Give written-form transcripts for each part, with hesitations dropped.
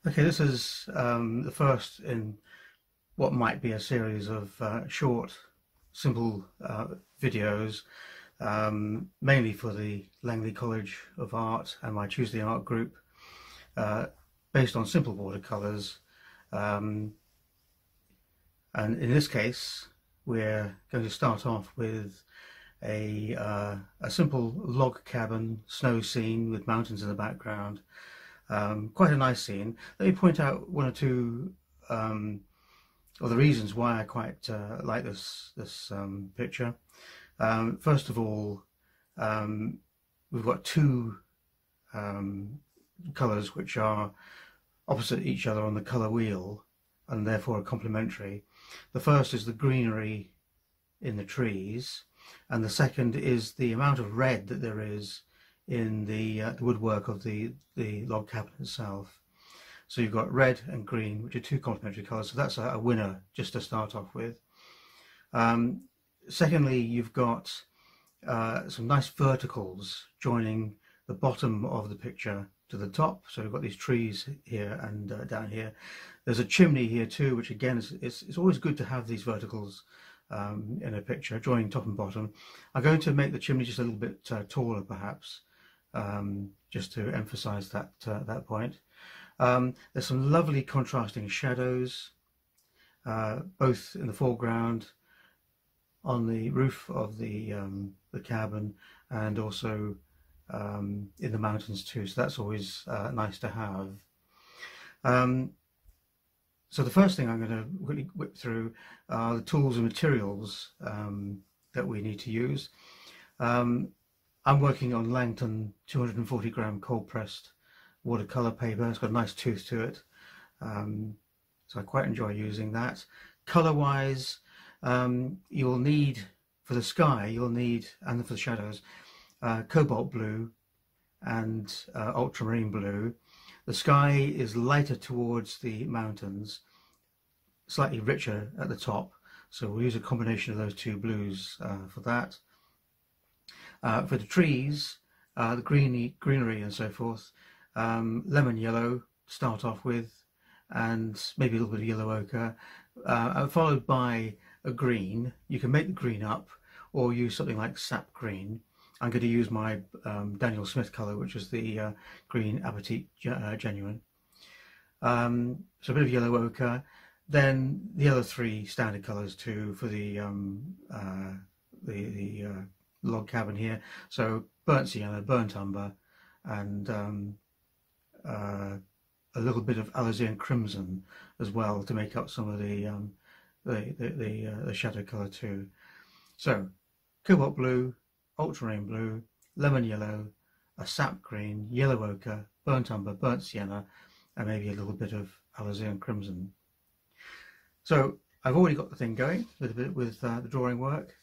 Okay, this is the first in what might be a series of short, simple videos, mainly for the Langley College of Art and my Tuesday Art group, based on simple watercolours. And in this case, we're going to start off with a simple log cabin snow scene with mountains in the background. Quite a nice scene. Let me point out one or two of the reasons why I quite like this picture. First of all, we've got two colours which are opposite each other on the colour wheel and therefore are complementary. The first is the greenery in the trees, and the second is the amount of red that there is in the woodwork of the log cabin itself. So you've got red and green, which are two complementary colours, so that's a winner just to start off with. Secondly, you've got some nice verticals joining the bottom of the picture to the top. So we've got these trees here and down here. There's a chimney here too, which again it's always good to have these verticals in a picture, joining top and bottom. I'm going to make the chimney just a little bit taller, perhaps, just to emphasize that point. There's some lovely contrasting shadows, both in the foreground, on the roof of the cabin, and also in the mountains too, so that's always nice to have. So the first thing I'm going to quickly whip through are the tools and materials that we need to use. I'm working on Langton 240 gram cold pressed watercolour paper. It's got a nice tooth to it, so I quite enjoy using that. Colour wise, you'll need, for the sky, and for the shadows, Cobalt Blue and Ultramarine Blue. The sky is lighter towards the mountains, slightly richer at the top, so we'll use a combination of those two blues for that. For the trees, the greenery and so forth, lemon yellow to start off with, and maybe a little bit of yellow ochre, followed by a green. You can make the green up or use something like sap green. I'm going to use my Daniel Smith colour, which is the green Appetit Genuine. So a bit of yellow ochre, then the other three standard colours too for the log cabin here. So burnt sienna, burnt umber, and a little bit of alizarin crimson as well to make up some of the shadow colour too. So cobalt blue, ultramarine blue, lemon yellow, a sap green, yellow ochre, burnt umber, burnt sienna, and maybe a little bit of alizarin crimson. So I've already got the thing going with the drawing work.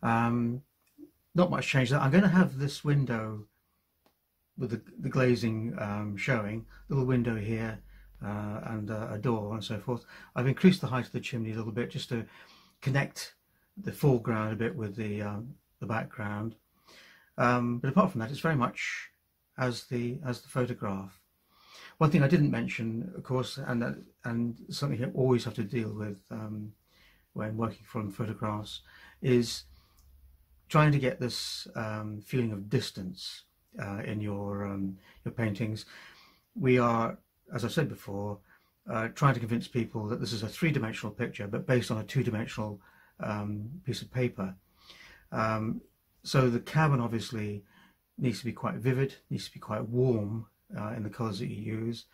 Not much change there. I'm going to have this window with the glazing showing, little window here and a door and so forth. I've increased the height of the chimney a little bit just to connect the foreground a bit with the background. But apart from that, it's very much as the photograph. One thing I didn't mention, of course, and something you always have to deal with when working from photographs, is trying to get this feeling of distance in your paintings. We are, as I've said before, trying to convince people that this is a three-dimensional picture, but based on a two-dimensional piece of paper. So the cabin obviously needs to be quite vivid, needs to be quite warm in the colours that you use.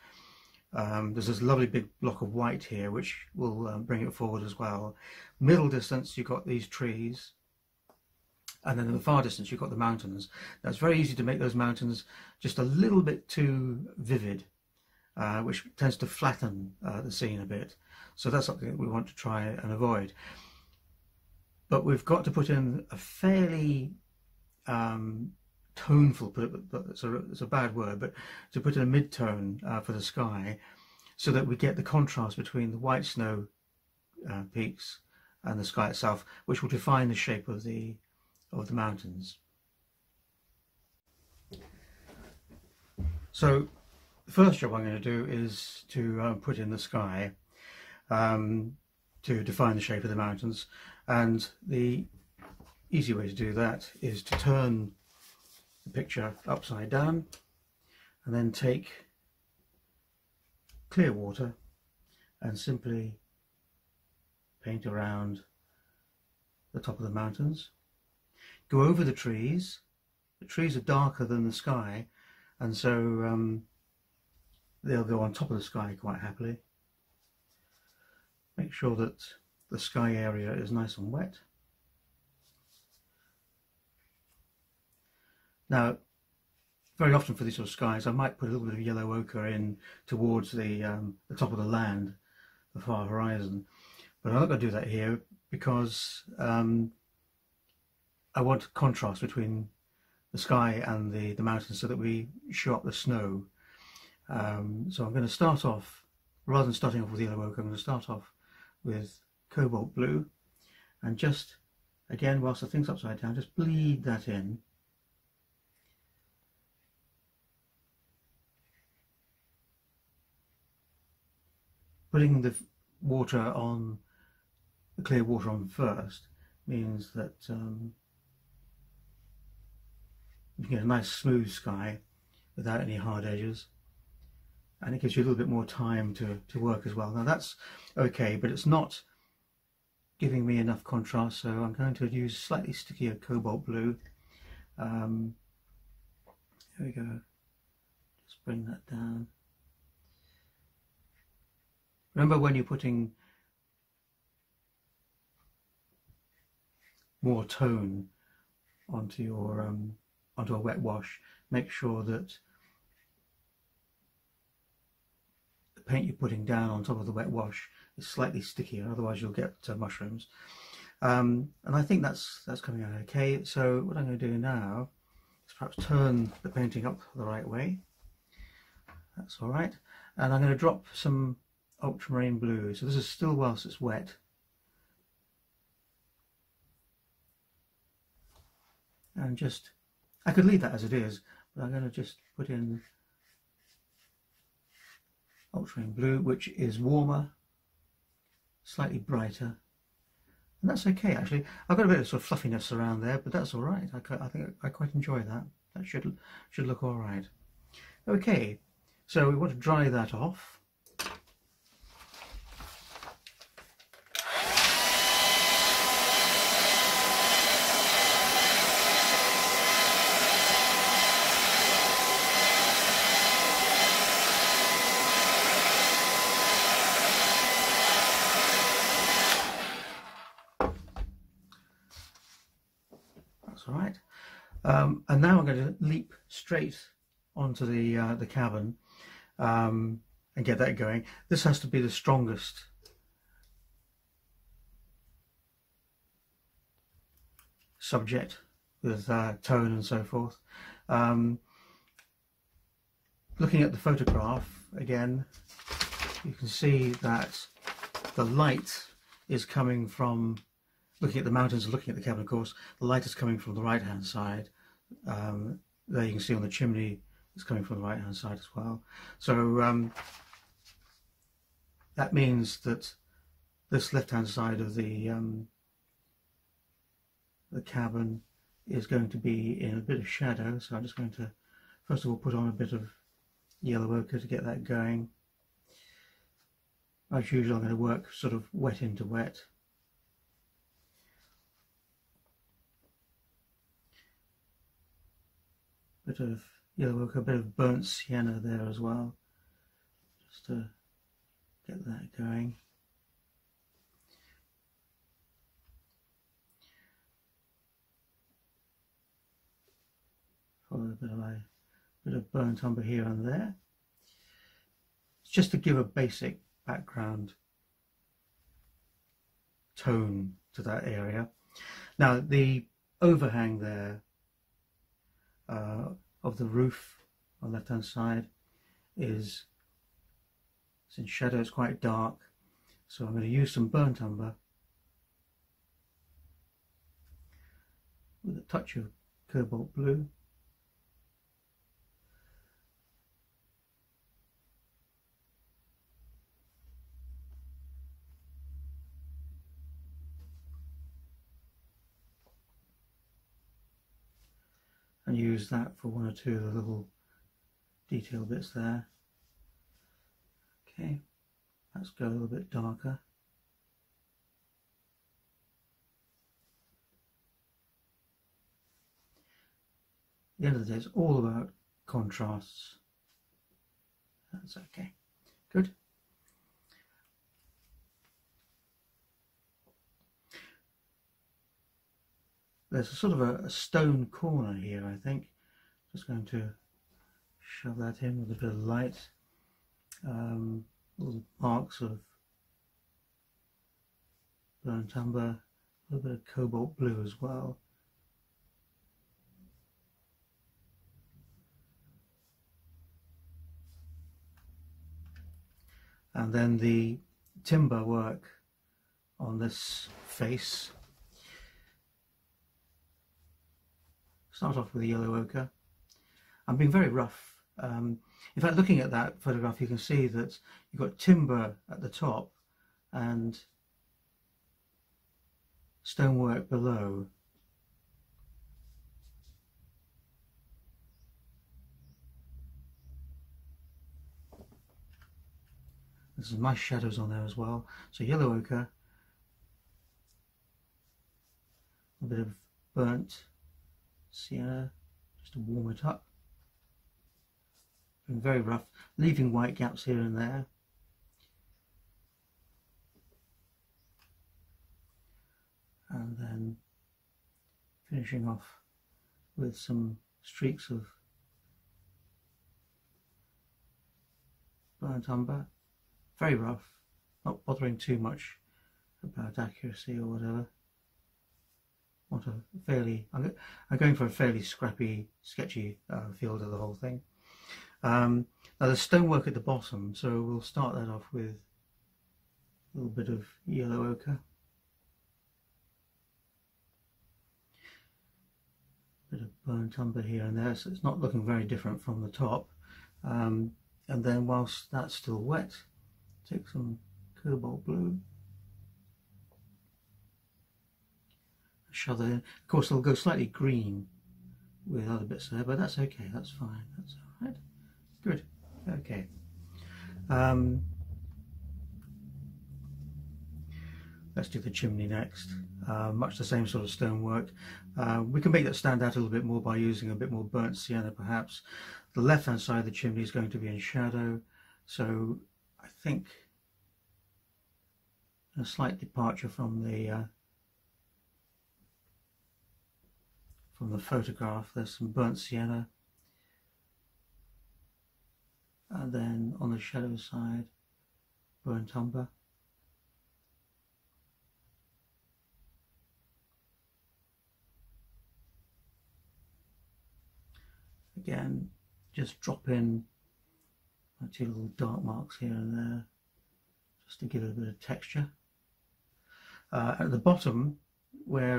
There's this lovely big block of white here which will bring it forward as well. Middle distance, you've got these trees, and then in the far distance you've got the mountains. Now it's very easy to make those mountains just a little bit too vivid, which tends to flatten the scene a bit. So that's something that we want to try and avoid. But we've got to put in a fairly toneful, it's a bad word, but to put in a mid-tone for the sky, so that we get the contrast between the white snow peaks and the sky itself, which will define the shape of the mountains. So the first job I'm going to do is to put in the sky, to define the shape of the mountains, and the easy way to do that is to turn the picture upside down and then take clear water and simply paint around the top of the mountains. Go over the trees. The trees are darker than the sky, and so they'll go on top of the sky quite happily. Make sure that the sky area is nice and wet. Now, very often for these sort of skies, I might put a little bit of yellow ochre in towards the top of the land, the far horizon. But I'm not going to do that here because I want contrast between the sky and the mountains so that we show up the snow. So I'm going to start off, rather than starting off with yellow ochre, I'm going to start off with Cobalt Blue, and just, again, whilst the thing's upside down, just bleed that in. Putting the water on, the clear water on first, means that you get a nice smooth sky without any hard edges, and it gives you a little bit more time to work as well. Now that's okay, but it's not giving me enough contrast, so I'm going to use slightly stickier Cobalt Blue. Here we go, just bring that down. Remember, when you're putting more tone onto your onto a wet wash, make sure that the paint you're putting down on top of the wet wash is slightly stickier, otherwise you'll get mushrooms. And I think that's coming out okay. So what I'm going to do now is perhaps turn the painting up the right way. That's all right. And I'm going to drop some ultramarine blue. So this is still whilst it's wet. And just, I could leave that as it is, but I'm going to just put in ultramarine blue, which is warmer, slightly brighter, and that's okay actually. I've got a bit of sort of fluffiness around there, but that's all right. I think I quite enjoy that. That should look all right. Okay, so we want to dry that off. All right, and now I'm going to leap straight onto the cabin and get that going. This has to be the strongest subject with tone and so forth. Looking at the photograph again, you can see that the light is coming from, looking at the mountains and looking at the cabin, of course, the light is coming from the right hand side. There you can see on the chimney it's coming from the right hand side as well. So that means that this left hand side of the cabin is going to be in a bit of shadow. So I'm just going to first of all put on a bit of yellow ochre to get that going. As usual, I'm going to work sort of wet into wet. Bit of yellow ochre, a bit of burnt sienna there as well, just to get that going. Follow a bit of burnt umber here and there. It's just to give a basic background tone to that area. Now the overhang there of the roof on the left hand side it's in shadow, it's quite dark, so I'm going to use some burnt umber with a touch of Cobalt Blue. and use that for one or two of the little detail bits there. Okay, let's go a little bit darker. At the end of the day, it's all about contrasts. That's okay. Good. There's a sort of a stone corner here, I think. Just going to shove that in with a bit of light. Little marks of burnt umber, a little bit of cobalt blue as well. And then the timber work on this face. Start off with a yellow ochre. I'm being very rough. In fact, looking at that photograph, you can see that you've got timber at the top and stonework below. There's some nice shadows on there as well. So yellow ochre, a bit of burnt sienna just to warm it up. And very rough, leaving white gaps here and there. And then finishing off with some streaks of burnt umber. Very rough, not bothering too much about accuracy or whatever. Want a fairly, I'm going for a fairly scrappy, sketchy feel to the whole thing. Now there's stonework at the bottom, so we'll start that off with a little bit of yellow ochre. Bit of burnt umber here and there, so it's not looking very different from the top. And then whilst that's still wet, take some cobalt blue, shove that in. Of course it'll go slightly green with other bits there, but that's okay, that's fine, that's all right. Good, okay. Let's do the chimney next. Much the same sort of stonework. We can make that stand out a little bit more by using a bit more burnt sienna perhaps. The left hand side of the chimney is going to be in shadow, so I think a slight departure from the photograph. There's some burnt sienna, and then on the shadow side, burnt umber. Again, just drop in a few little dark marks here and there, just to give it a bit of texture. At the bottom, where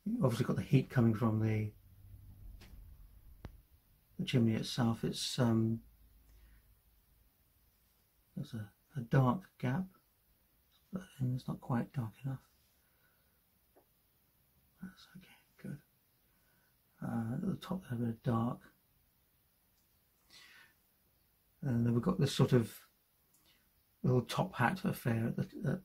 you've obviously got the heat coming from the chimney itself, it's there's a dark gap, but it's not quite dark enough. That's okay, good. At the top there, a bit of dark. And then we've got this sort of little top hat affair at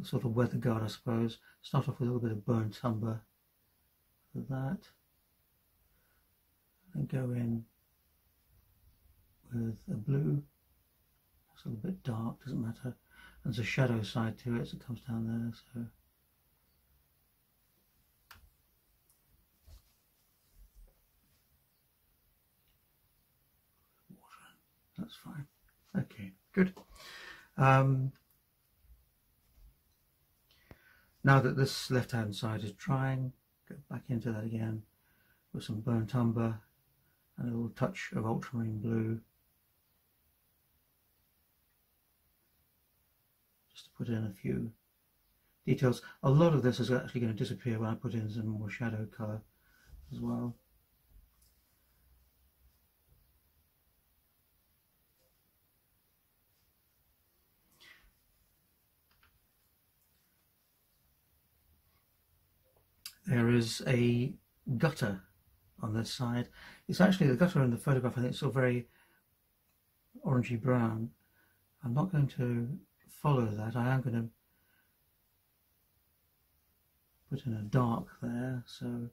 sort of weather guard, I suppose. Start off with a little bit of burnt umber for that, and go in with a blue. It's a little bit dark, doesn't matter. There's a shadow side to it, so it comes down there. So that's fine. Okay, good. Now that this left hand side is drying, go back into that again with some burnt umber and a little touch of ultramarine blue, just to put in a few details. A lot of this is actually going to disappear when I put in some more shadow colour as well. There is a gutter on this side. It's actually the gutter in the photograph, I think it's still very orangey brown. I'm not going to follow that. I am going to put in a dark there, so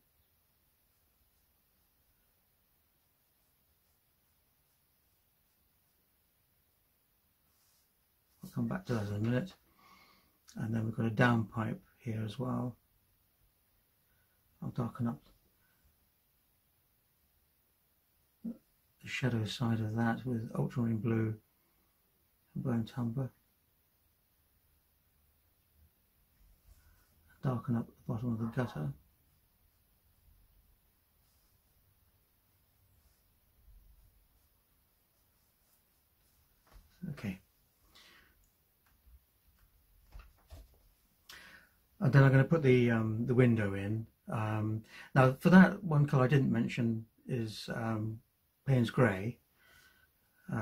I'll come back to that in a minute. And then we've got a downpipe here as well. I'll darken up the shadow side of that with ultramarine blue and burnt umber. Darken up the bottom of the gutter. Okay. And then I'm going to put the window in. Now for that, one colour I didn't mention is Payne's Grey,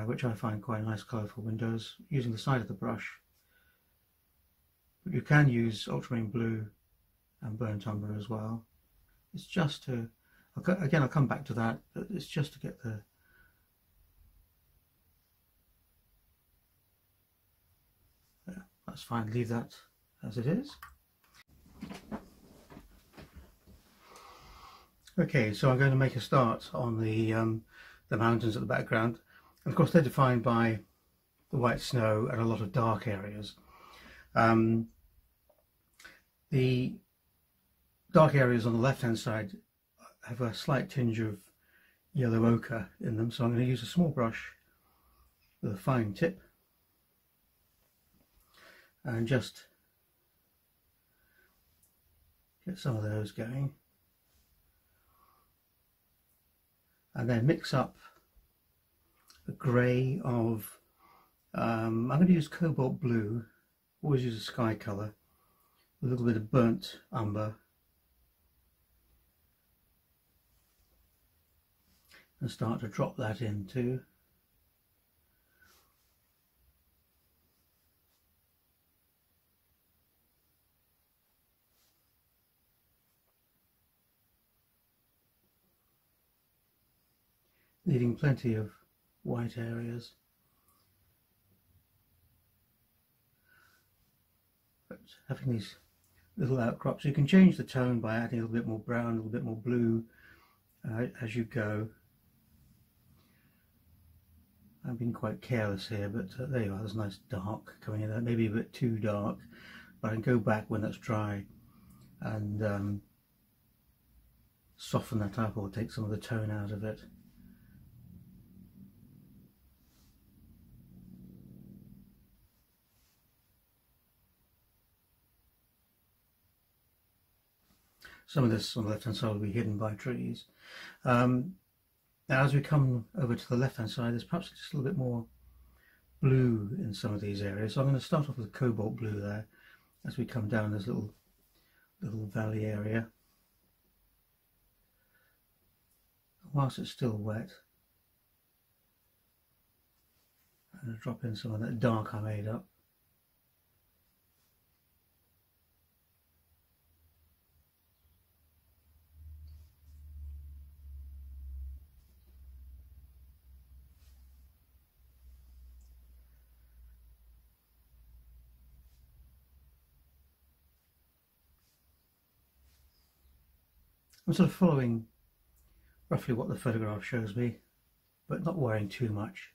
which I find quite a nice colour for windows, using the side of the brush. But you can use ultramarine blue and burnt umber as well. It's just to, again I'll come back to that, but it's just to get the that's fine, leave that as it is. Okay, so I'm going to make a start on the mountains at the background, and of course they're defined by the white snow and a lot of dark areas. The dark areas on the left hand side have a slight tinge of yellow ochre in them, so I'm going to use a small brush with a fine tip and just get some of those going, and then mix up a grey of I'm going to use Cobalt Blue, always use a sky colour, with a little bit of burnt umber, and start to drop that into leaving plenty of white areas, but having these little outcrops. You can change the tone by adding a little bit more brown, a little bit more blue as you go. I've been quite careless here, but there you are, there's a nice dark coming in there, maybe a bit too dark, but I can go back when that's dry and soften that up or take some of the tone out of it. Some of this on the left hand side will be hidden by trees. Now as we come over to the left hand side, there's perhaps just a little bit more blue in some of these areas, so I'm going to start off with Cobalt Blue there as we come down this little valley area. Whilst it's still wet, I'm going to drop in some of that dark I made up. I'm sort of following roughly what the photograph shows me, but not worrying too much.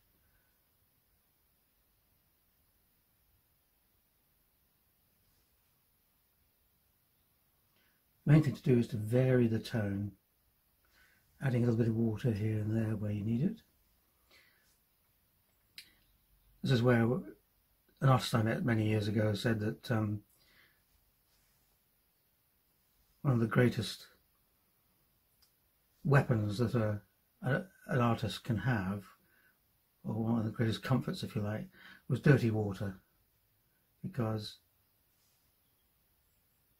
Main thing to do is to vary the tone, adding a little bit of water here and there where you need it. This is where an artist I met many years ago said that one of the greatest weapons that an artist can have, or one of the greatest comforts if you like, was dirty water, because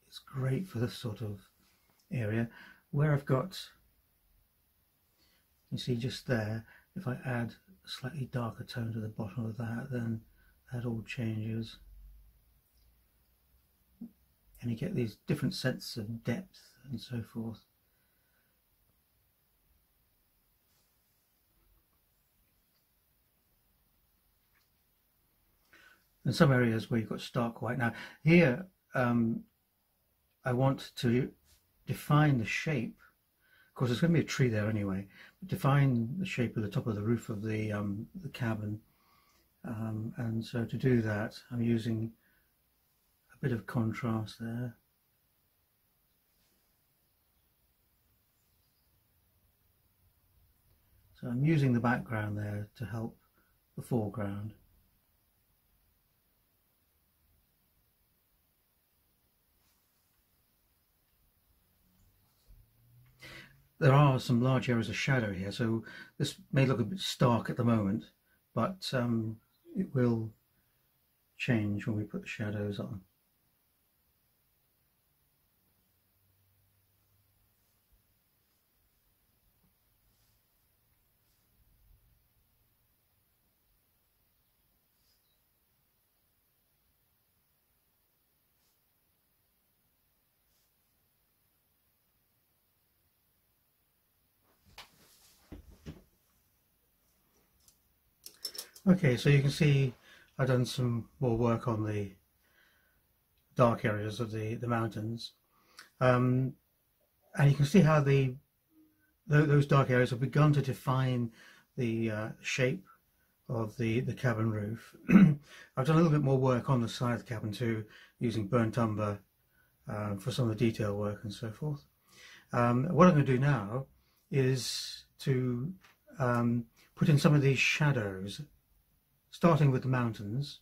it's great for this sort of area. Where I've got, you see just there, if I add a slightly darker tone to the bottom of that, then that all changes and you get these different sets of depth and so forth. and some areas where you've got stark white. Now here I want to define the shape. Of course, there's going to be a tree there anyway. Define the shape of the top of the roof of the cabin, and so to do that, I'm using a bit of contrast there. So I'm using the background there to help the foreground. There are some large areas of shadow here, so this may look a bit stark at the moment, but it will change when we put the shadows on. Okay, so you can see I've done some more work on the dark areas of the mountains, and you can see how those dark areas have begun to define the shape of the cabin roof. I've done a little bit more work on the side of the cabin too, using burnt umber for some of the detail work and so forth. What I'm going to do now is to put in some of these shadows, starting with the mountains,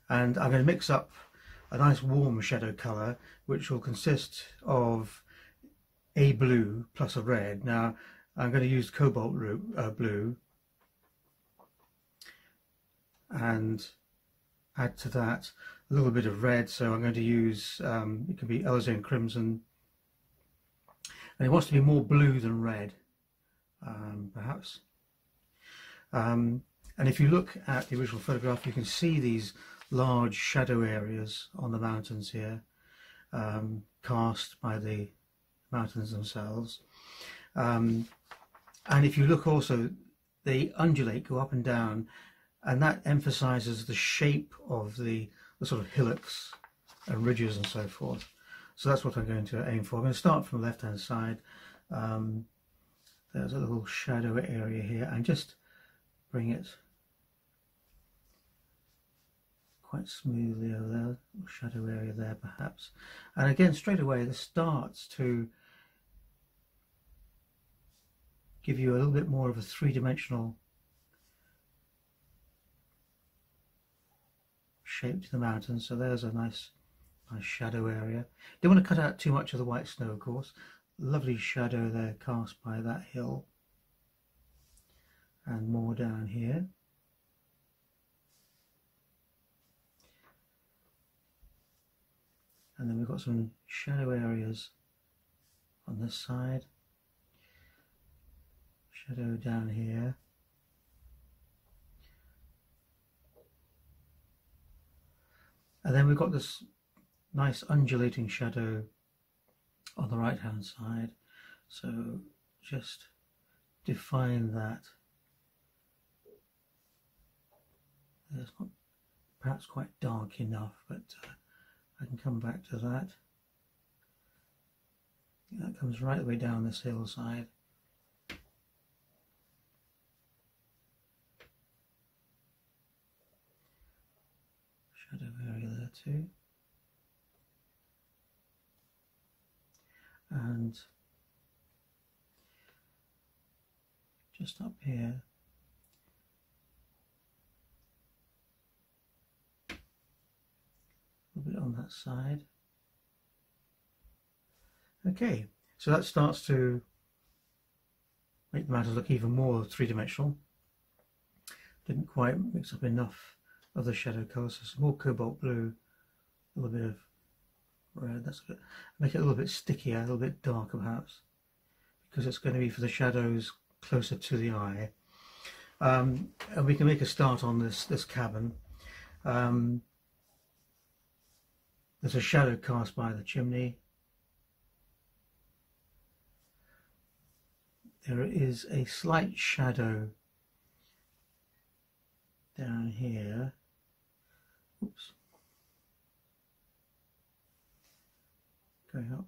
and I'm going to mix up a nice warm shadow colour which will consist of a blue plus a red. Now I'm going to use Cobalt Blue and add to that a little bit of red, so I'm going to use it can be Alizarin Crimson, and it wants to be more blue than red, perhaps. And if you look at the original photograph, you can see these large shadow areas on the mountains here, cast by the mountains themselves. And if you look also, they undulate, go up and down, and that emphasizes the shape of the sort of hillocks and ridges and so forth. So that's what I'm going to aim for. I'm going to start from the left hand side. There's a little shadow area here, and just bring it quite smoothly over there, shadow area there perhaps. And again, straight away this starts to give you a little bit more of a three-dimensional shape to the mountains. So there's a nice shadow area. Don't want to cut out too much of the white snow, of course. Lovely shadow there cast by that hill, and more down here. And then we've got some shadow areas on this side, shadow down here, and then we've got this nice undulating shadow on the right hand side. So just define that. It's not perhaps quite dark enough, but I can come back to that. That comes right the way down this hillside. Shadow area there too. And just up here, a little bit on that side. Okay, so that starts to make the mountains look even more three-dimensional. Didn't quite mix up enough of the shadow colours, so some more Cobalt Blue, a little bit of red. That's good. Make it a little bit stickier, a little bit darker perhaps, because it's going to be for the shadows closer to the eye. And we can make a start on this cabin. There's a shadow cast by the chimney. There is a slight shadow down here, going up.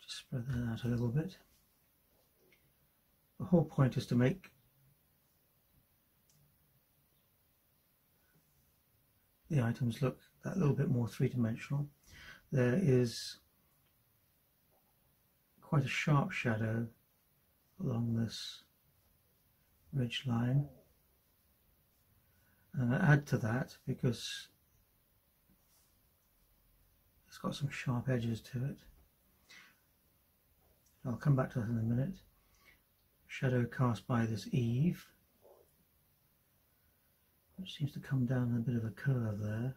Just spread that out a little bit. The whole point is to make the items look that little bit more three-dimensional. There is quite a sharp shadow along this ridge line, and I add to that because it's got some sharp edges to it. I'll come back to that in a minute. Shadow cast by this eave, which seems to come down in a bit of a curve there.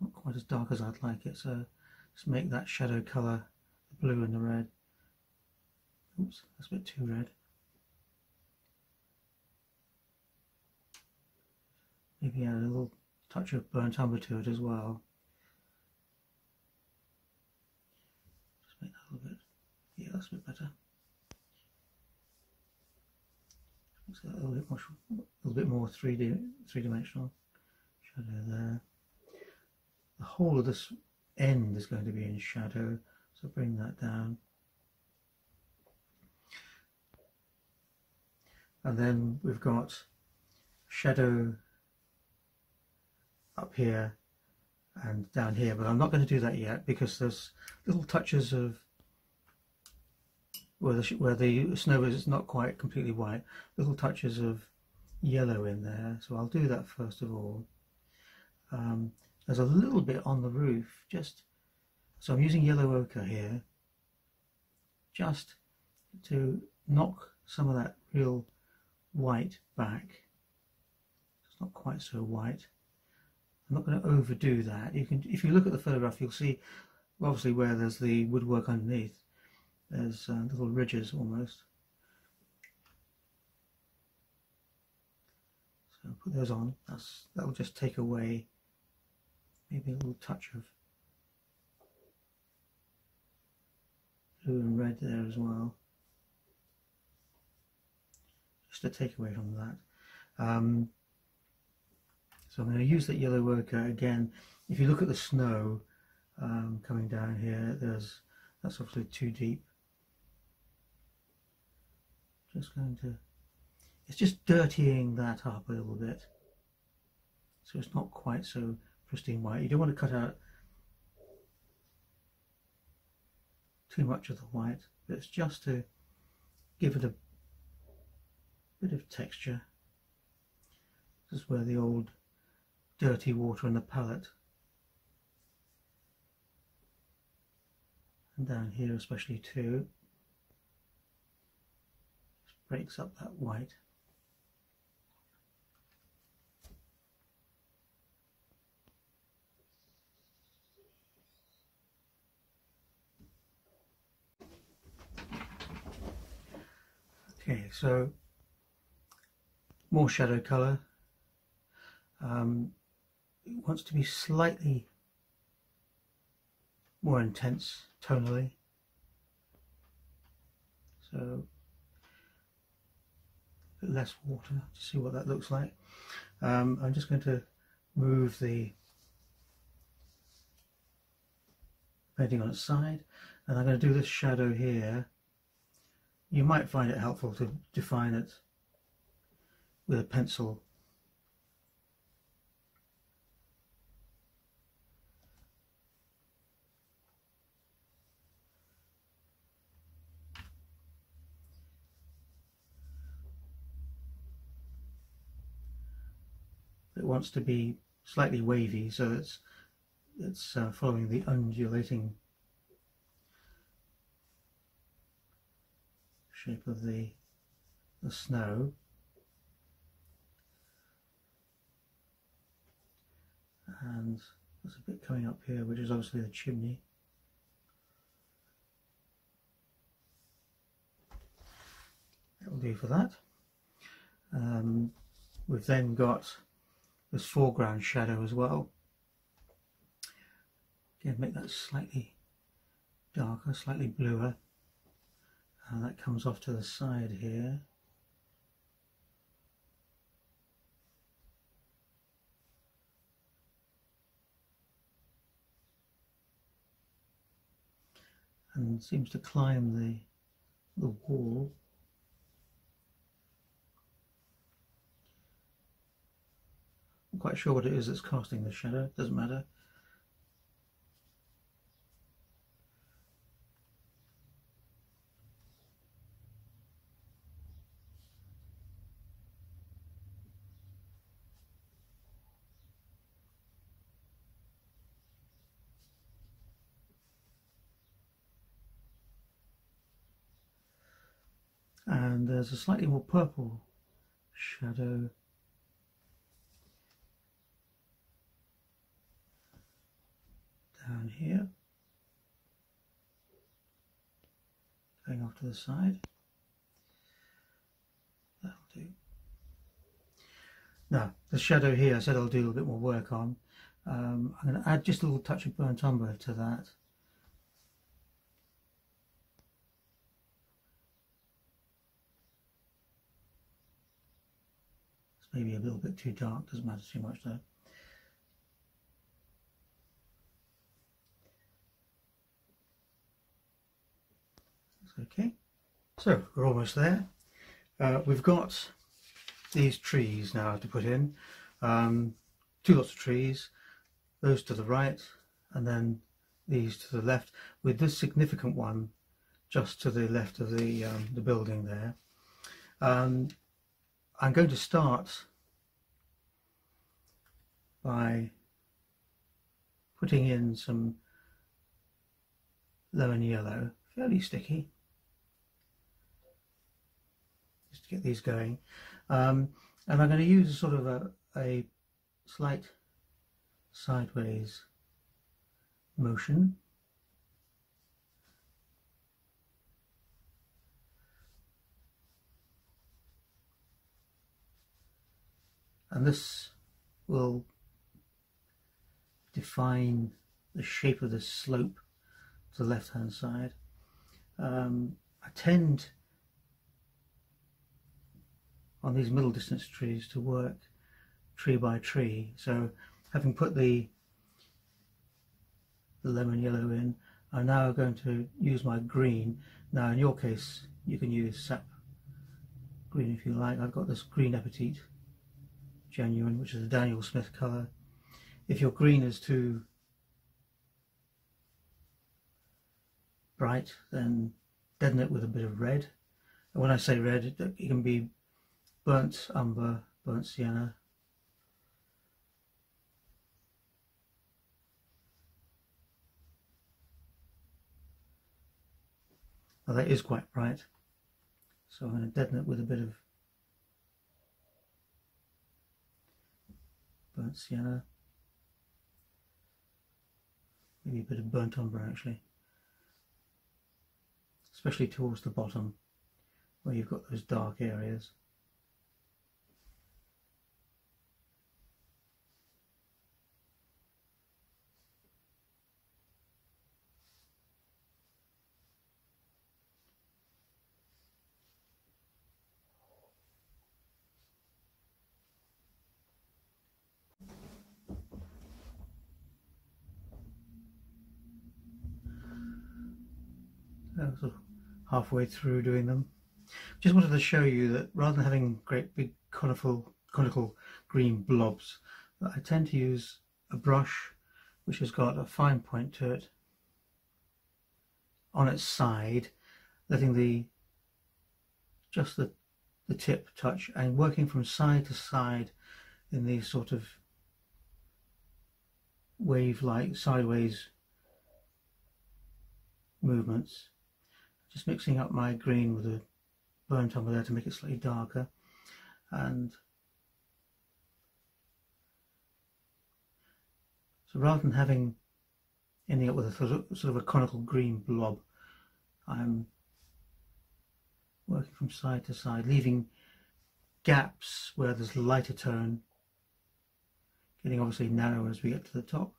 Not quite as dark as I'd like it, so let's make that shadow colour the blue and the red. Oops, that's a bit too red. Maybe add a little touch of burnt umber to it as well. Just make that a little bit, yeah, that's a bit better. Looks like a little bit more three-dimensional shadow there. The whole of this end is going to be in shadow, so bring that down. And then we've got shadow up here and down here, but I'm not going to do that yet because there's little touches of where the snow is not quite completely white, little touches of yellow in there, so I'll do that first of all. There's a little bit on the roof, so I'm using yellow ochre here just to knock some of that real white back. It's not quite so white. I'm not going to overdo that. If you look at the photograph, you'll see obviously where there's the woodwork underneath, there's little ridges almost. So put those on. That will just take away maybe a little touch of blue and red there as well, just to take away from that. So I'm going to use that yellow ochre again. If you look at the snow coming down here, that's obviously too deep. It's just dirtying that up a little bit, so it's not quite so pristine white. You don't want to cut out too much of the white, but it's just to give it a bit of texture. This is where the old dirty water on the palette, and down here especially too, just breaks up that white. Okay, so more shadow colour. It wants to be slightly more intense tonally, so a bit less water to see what that looks like. I'm just going to move the painting on its side, and I'm going to do this shadow here. You might find it helpful to define it with a pencil. It wants to be slightly wavy, so it's following the undulating shape of the snow. And there's a bit coming up here, which is obviously the chimney. That will do for that. We've then got this foreground shadow as well. Again, make that slightly darker, slightly bluer. and that comes off to the side here. And seems to climb the wall. I'm quite sure what it is that's casting the shadow, doesn't matter. And there's a slightly more purple shadow down here, going off to the side. That'll do. Now, the shadow here, I said I'll do a little bit more work on. I'm going to add just a little touch of burnt umber to that. It's maybe a little bit too dark, doesn't matter too much though. Okay, so we're almost there. We've got these trees now to put in, two lots of trees, those to the right and then these to the left, with this significant one just to the left of the building there. I'm going to start by putting in some lemon yellow, fairly sticky, just to get these going, and I'm going to use sort of a slight sideways motion, and this will define the shape of the slope to the left hand side. I tend on these middle distance trees to work tree by tree, so having put the lemon yellow in, I'm now going to use my green. Now in your case you can use sap green if you like. I've got this Green Appetit Genuine, which is a Daniel Smith colour. If your green is too bright, then deaden it with a bit of red. And when I say red, it can be burnt umber, burnt sienna. Now that is quite bright, so I'm going to deaden it with a bit of burnt sienna, maybe a bit of burnt umber actually, especially towards the bottom where you've got those dark areas. Sort of halfway through doing them. Just wanted to show you that rather than having great big conical green blobs, I tend to use a brush which has got a fine point to it on its side, letting just the tip touch, and working from side to side in these sort of wave-like sideways movements. Just mixing up my green with the burnt umber there to make it slightly darker, and so rather than ending up with a sort of a conical green blob, I'm working from side to side, leaving gaps where there's lighter tone, getting obviously narrower as we get to the top.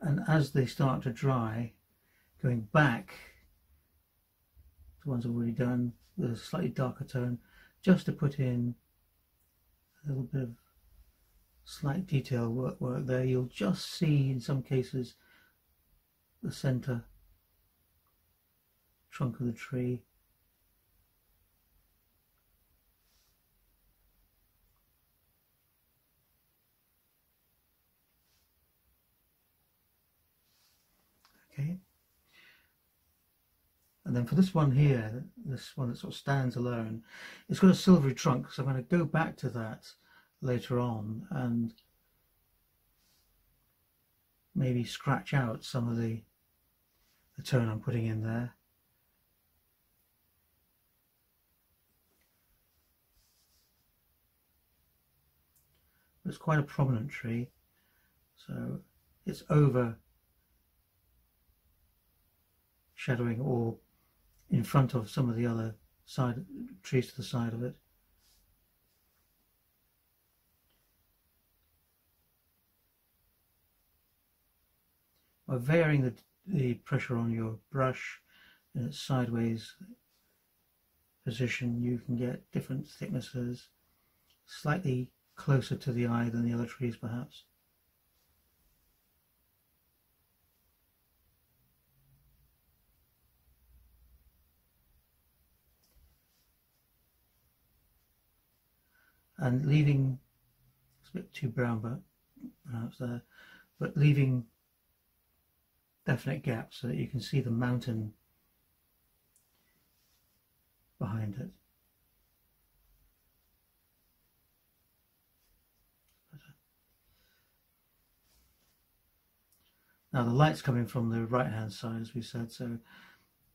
and as they start to dry, going back to the ones I've already done with a slightly darker tone, just to put in a little bit of slight detail work there. You'll just see in some cases the center trunk of the tree. Okay. And then for this one here, this one that sort of stands alone, it's got a silvery trunk, so I'm going to go back to that later on and maybe scratch out some of the tone I'm putting in there. It's quite a prominent tree, so it's over shadowing or in front of some of the other side trees to the side of it. By varying the pressure on your brush in its sideways position, you can get different thicknesses, slightly closer to the eye than the other trees perhaps. And leaving, it's a bit too brown but perhaps there, but leaving definite gaps so that you can see the mountain behind it. Now the light's coming from the right hand side, as we said, so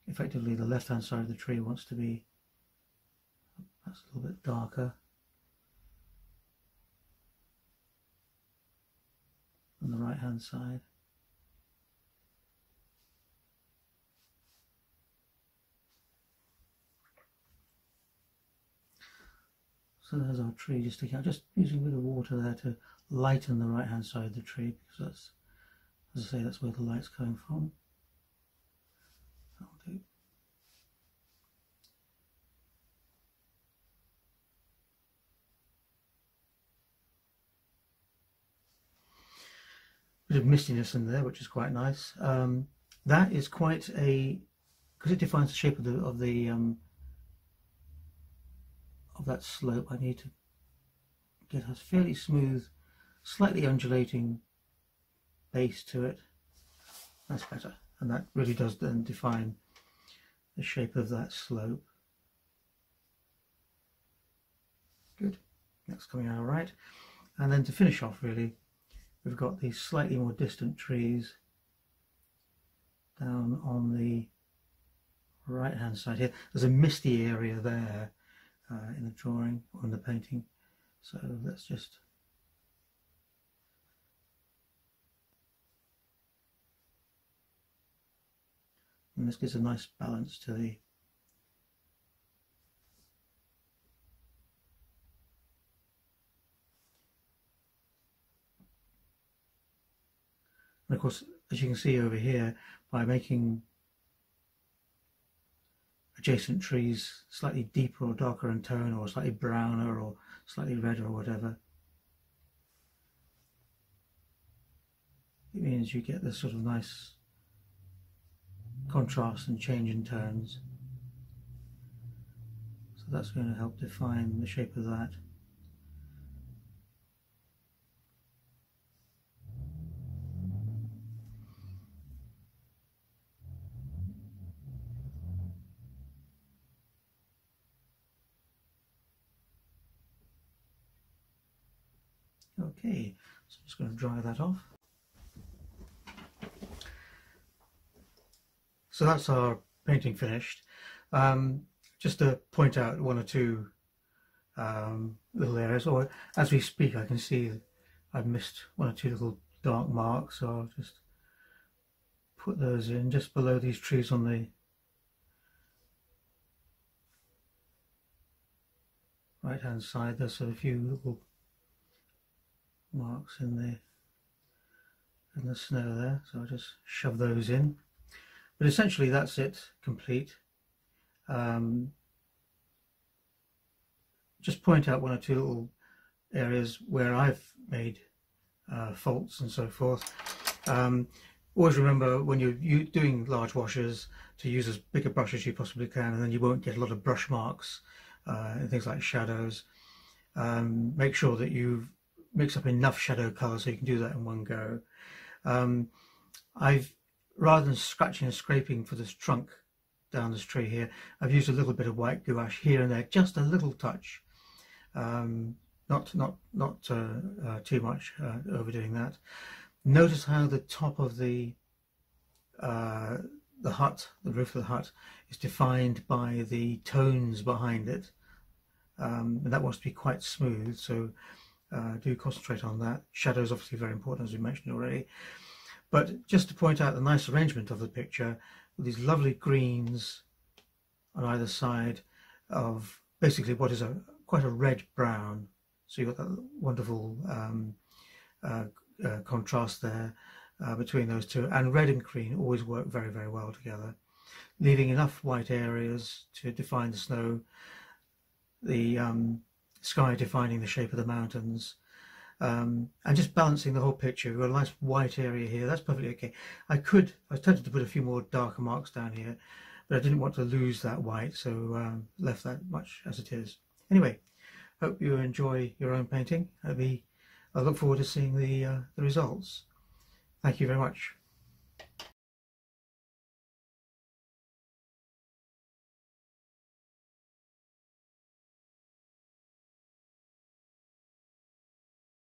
effectively the left hand side of the tree wants to be perhaps a little bit darker than the right hand side. So there's our tree just sticking out, just using a bit of water there to lighten the right hand side of the tree, because that's, as I say, that's where the light's coming from. That'll do. Bit of mistiness in there, which is quite nice. That is quite a, because it defines the shape of that slope. I need to get a fairly smooth, slightly undulating base to it. That's better, and that really does then define the shape of that slope. Good, that's coming out all right. And then to finish off, really, we've got these slightly more distant trees down on the right hand side here. There's a misty area there in the drawing or in the painting, so let's just and this gives a nice balance to the and of course, as you can see over here, by making adjacent trees slightly deeper or darker in tone, or slightly browner or slightly redder or whatever, it means you get this sort of nice contrast and change in tones. So that's going to help define the shape of that. Okay, so I'm just going to dry that off. So that's our painting finished. Just to point out one or two little areas, or as we speak I can see I've missed one or two little dark marks, so I'll just put those in just below these trees on the right hand side. There's a few little marks in the and the snow there, so I'll just shove those in. But essentially that's it, complete. Just point out one or two little areas where I've made faults and so forth. Always remember when you're doing large washes to use as big a brush as you possibly can, and then you won't get a lot of brush marks and things like shadows. Make sure that you mix up enough shadow colour so you can do that in one go. Rather than scratching and scraping for this trunk down this tree here, I've used a little bit of white gouache here and there, just a little touch. Not too much overdoing that. Notice how the top of the hut, the roof of the hut, is defined by the tones behind it, and that wants to be quite smooth. So do concentrate on that. Shadows obviously very important, as we mentioned already. But just to point out the nice arrangement of the picture with these lovely greens on either side of basically what is quite a red brown. So you've got that wonderful contrast there between those two, and red and green always work very, very well together, leaving enough white areas to define the snow, the sky defining the shape of the mountains, and just balancing the whole picture. We've got a nice white area here, that's perfectly okay. I was tempted to put a few more darker marks down here, but I didn't want to lose that white, so left that much as it is. Anyway, hope you enjoy your own painting. I look forward to seeing the results. Thank you very much.